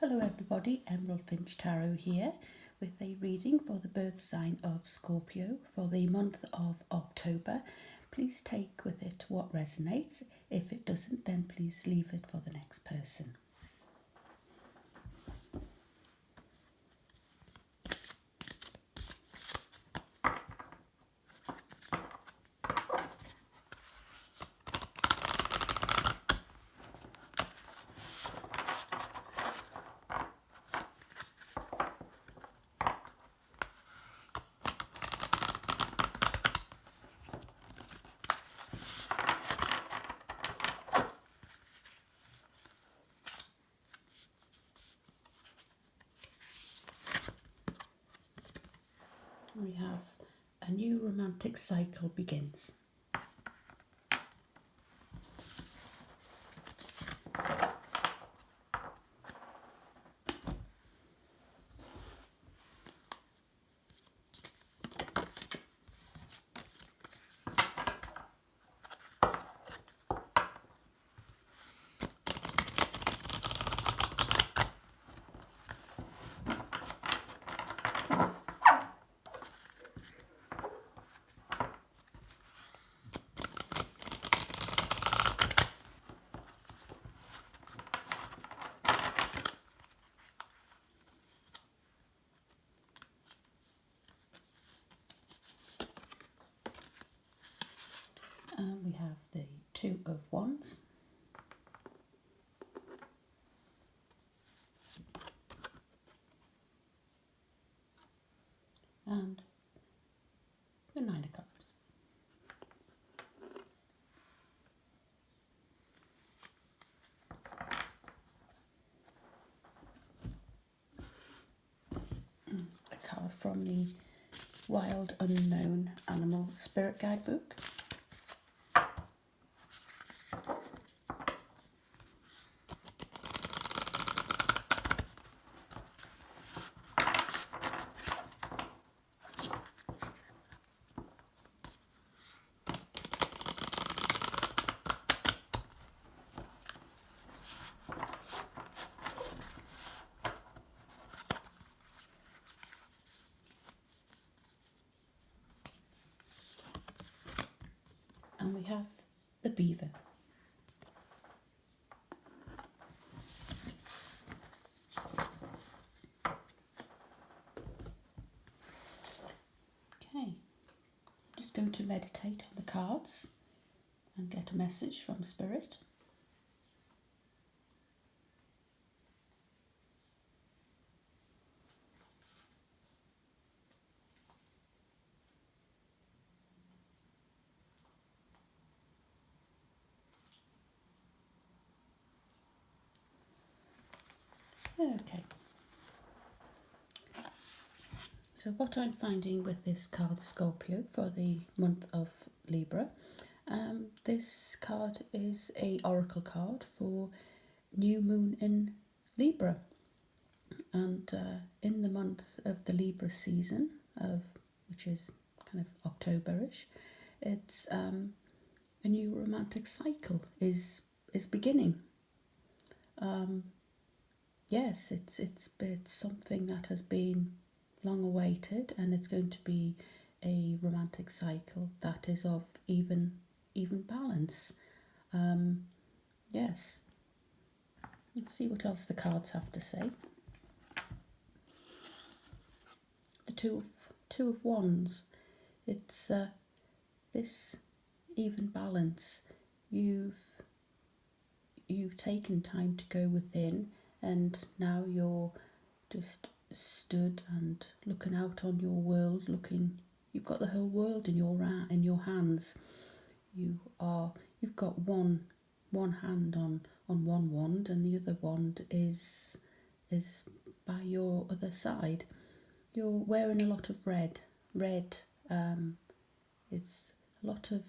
Hello everybody, Emerald Finch Tarot here with a reading for the birth sign of Scorpio for the month of October. Please take with it what resonates. If it doesn't, then please leave it for the next person. We have a new romantic cycle begins. We have the Two of Wands. And the Nine of Cups. A card from the Wild Unknown Animal Spirit Guidebook. And we have the Beaver. Okay, just going to meditate on the cards and get a message from Spirit. Okay, so what I'm finding with this card Scorpio for the month of Libra, this card is a oracle card for new moon in Libra, and in the month of the Libra season, which is kind of Octoberish, it's a new romantic cycle is beginning. Yes, it's something that has been long awaited, and it's going to be a romantic cycle that is of even balance. Yes. Let's see what else the cards have to say. The two of Wands. It's this even balance. You've taken time to go within, and now you're just stood and looking out on your world. You've got the whole world in your hands. You've got one hand on one wand, and the other wand is by your other side. You're wearing a lot of red. Red is a lot of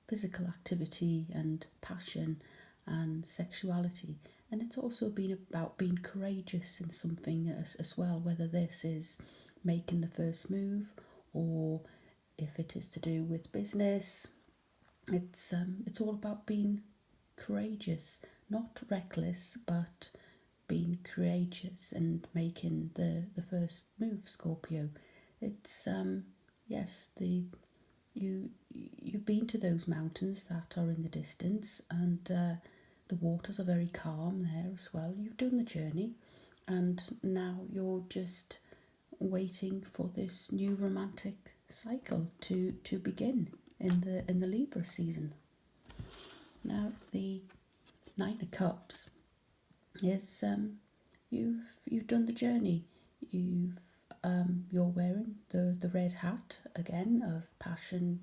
physical activity and passion and sexuality, and it's also been about being courageous in something as well, whether this is making the first move or if it is to do with business. It's all about being courageous, not reckless, but being courageous and making the first move, Scorpio. It's yes, you've been to those mountains that are in the distance, and the waters are very calm there as well. You've done the journey, and now you're just waiting for this new romantic cycle to begin in the Libra season. Now the Nine of Cups is you've done the journey. You're wearing the red hat again of passion,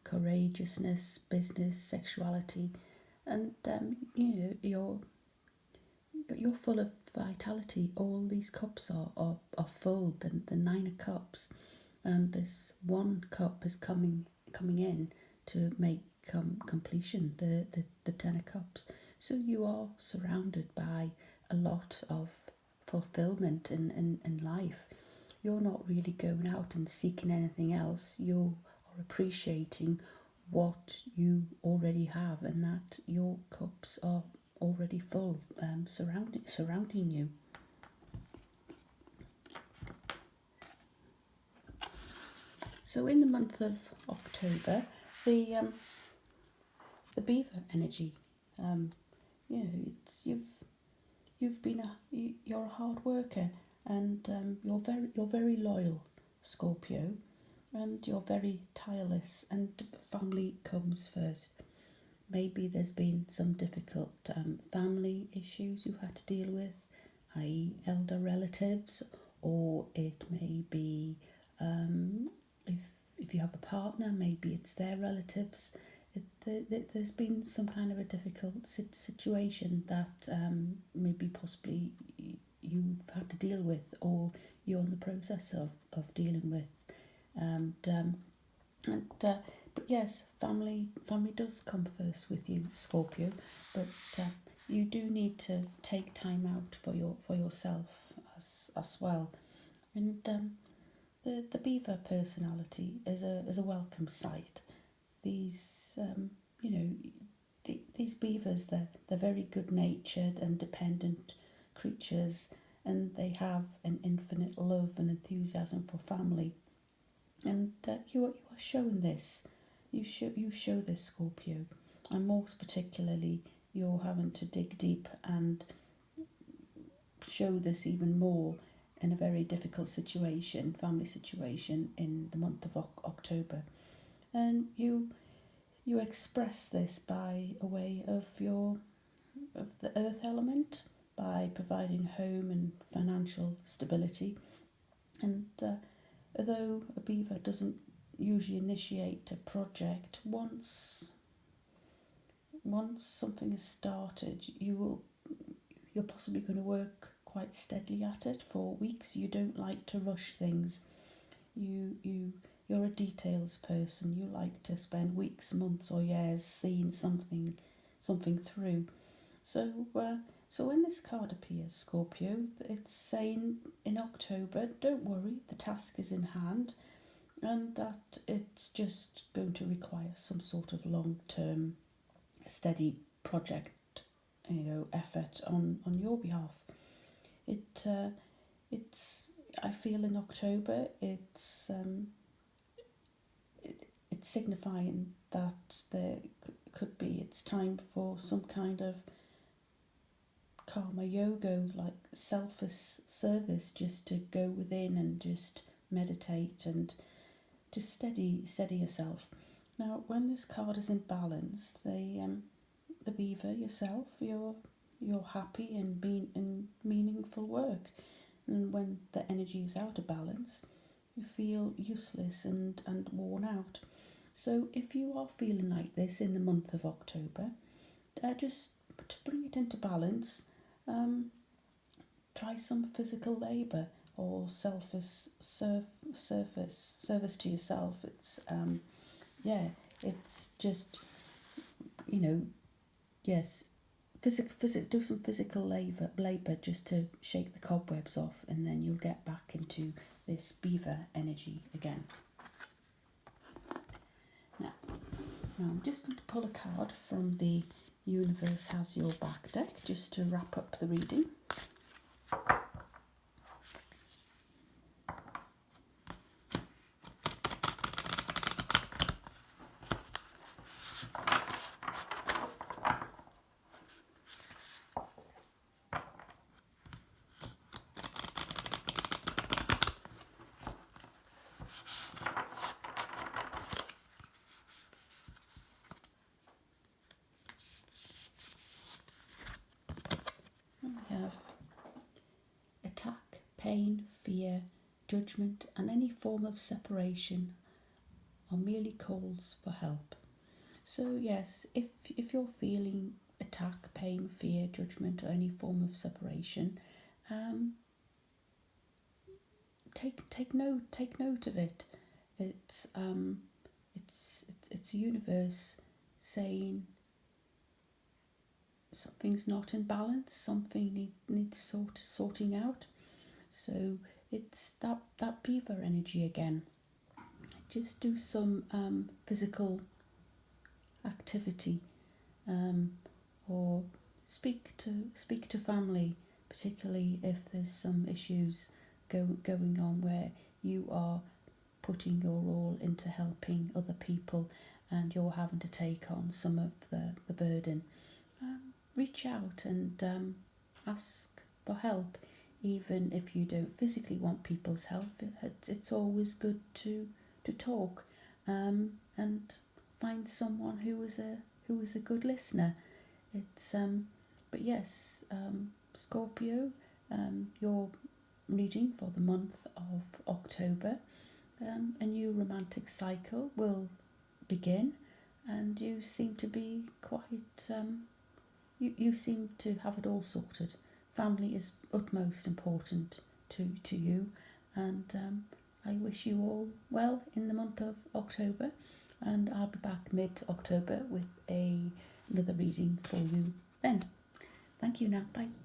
courageousness, business, sexuality, and you're full of vitality. All these cups are full. The Nine of Cups, and this one cup is coming in to make completion. The Ten of Cups. So you are surrounded by a lot of fulfillment in life. You're not really going out and seeking anything else. You are appreciating what you already have, and that your cups are already full, surrounding you. So in the month of October, the Beaver energy, it's you're a hard worker, and you're very loyal, Scorpio, and you're very tireless, and family comes first. Maybe there's been some difficult family issues you've had to deal with, i.e. elder relatives, or it may be if you have a partner, maybe it's their relatives. There's been some kind of a difficult situation that maybe possibly you've had to deal with, or you're in the process of dealing with. But yes, family does come first with you, Scorpio. But you do need to take time out for yourself as well. And the Beaver personality is a welcome sight. These these beavers, they're very good natured and dependent creatures, and they have an infinite love and enthusiasm for family. And you are showing this. You show this, Scorpio, and most particularly, you're having to dig deep and show this even more in a very difficult family situation in the month of October, and you express this by a way of the earth element, by providing home and financial stability. And although a beaver doesn't usually initiate a project, once something is started, you're possibly going to work quite steadily at it for weeks. You don't like to rush things. You're a details person. You like to spend weeks, months, or years seeing something through. So when this card appears, Scorpio, it's saying in October, don't worry, the task is in hand, and that it's just going to require some sort of long-term, steady project, effort on your behalf. It's I feel in October it's signifying that there it's time for some kind of karma yoga, like selfless service, just to go within and just meditate and just steady yourself. Now, when this card is in balance, the beaver yourself, you're happy and being in meaningful work, and when the energy is out of balance, you feel useless and worn out. So if you are feeling like this in the month of October, just to bring it into balance, try some physical labour or service to yourself. It's it's just yes, do some physical labour just to shake the cobwebs off, and then you'll get back into this beaver energy again. Now I'm just going to pull a card from the Universe Has Your Back deck, just to wrap up stop the reading. We have attack, pain, fear, judgment, and any form of separation are merely calls for help. So yes, if you're feeling attack, pain, fear, judgment, or any form of separation, take note of it. It's the universe saying something's not in balance, something needs sorting out. So it's that beaver energy again. Just do some physical activity, or speak to family, particularly if there's some issues going on where you are putting your all into helping other people and you're having to take on some of the burden. Reach out and ask for help, even if you don't physically want people's help. It's always good to talk, and find someone who is a good listener. It's but yes, Scorpio, your reading for the month of October, a new romantic cycle will begin, and you seem to be quite you seem to have it all sorted. Family is utmost important to you, and I wish you all well in the month of October, and I'll be back mid-October with another reading for you then. Thank you now. Bye.